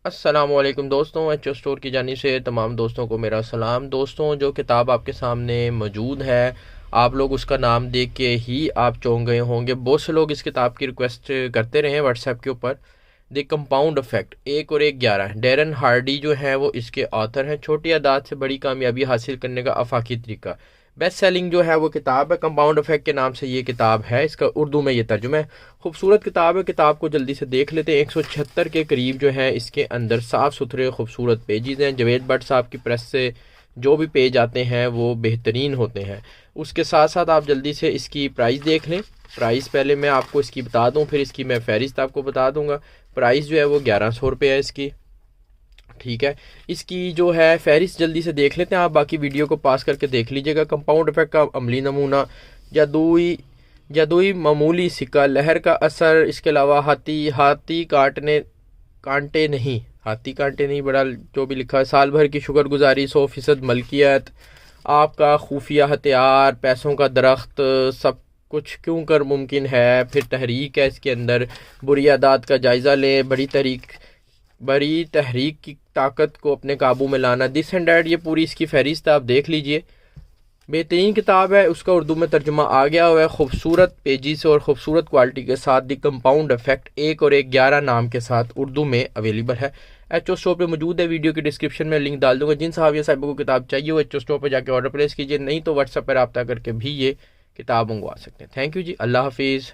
السلام علیکم دوستوں، ایچ او اسٹور کی جانب سے تمام دوستوں کو میرا سلام۔ دوستوں، جو کتاب آپ کے سامنے موجود ہے، آپ لوگ اس کا نام دیکھ کے ہی آپ چونک گئے ہوں گے۔ بہت سے لوگ اس کتاب کی ریکویسٹ کرتے رہے ہیں واٹس ایپ کے اوپر۔ دی کمپاؤنڈ افیکٹ 1 اور 1 11، ڈیرن ہارڈی جو ہیں وہ اس کے آتھر ہیں۔ چھوٹی اعداد سے بڑی کامیابی حاصل کرنے کا آفاقی طریقہ، بیسٹ سیلنگ جو ہے وہ کتاب ہے۔ کمپاؤنڈ افیکٹ کے نام سے یہ کتاب ہے، اس کا اردو میں یہ ترجمہ ہے۔ خوبصورت کتاب ہے، کتاب کو جلدی سے دیکھ لیتے ہیں۔ 176 کے قریب جو ہے اس کے اندر صاف ستھرے خوبصورت پیجز ہیں۔ جاوید بٹ صاحب کی پریس سے جو بھی پیج آتے ہیں وہ بہترین ہوتے ہیں۔ اس کے ساتھ ساتھ آپ جلدی سے اس کی پرائس دیکھ لیں۔ پرائس پہلے میں آپ کو اس کی بتا دوں، پھر اس کی میں فہرست آپ کو بتا دوں گا۔ پرائس جو ہے وہ 1100 روپے ہے اس کی، ٹھیک ہے۔ اس کی جو ہے فہرست جلدی سے دیکھ لیتے ہیں آپ، باقی ویڈیو کو پاس کر کے دیکھ لیجئے گا۔ کمپاؤنڈ افیکٹ کا عملی نمونہ، جادوئی معمولی سکہ، لہر کا اثر، اس کے علاوہ ہاتھی کانٹے نہیں، بڑا جو بھی لکھا ہے، سال بھر کی شکر گزاری، 100% ملکیت، آپ کا خفیہ ہتھیار، پیسوں کا درخت، سب کچھ کیوں کر ممکن ہے، پھر تحریک ہے اس کے اندر، بری عادات کا جائزہ لیں، بڑی تحریک کی طاقت کو اپنے قابو میں لانا، دس اینڈ دیٹ، یہ پوری اس کی فہرست آپ دیکھ لیجئے۔ بہترین کتاب ہے، اس کا اردو میں ترجمہ آ گیا ہوا ہے، خوبصورت پیجز اور خوبصورت کوالٹی کے ساتھ۔ دی کمپاؤنڈ افیکٹ 1 اور 1 11 نام کے ساتھ اردو میں اویلیبل ہے، ایچ او اسٹور پہ موجود ہے۔ ویڈیو کی ڈسکرپشن میں لنک ڈال دوں گا، جن صحابی صاحبوں کو کتاب چاہیے وہ ایچ او اسٹور پہ جا کے آرڈر پلیس کیجیے، نہیں تو واٹس ایپ پہ رابطہ کر کے بھی یہ کتاب منگوا سکتے ہیں۔ تھینک یو جی، اللہ حافظ۔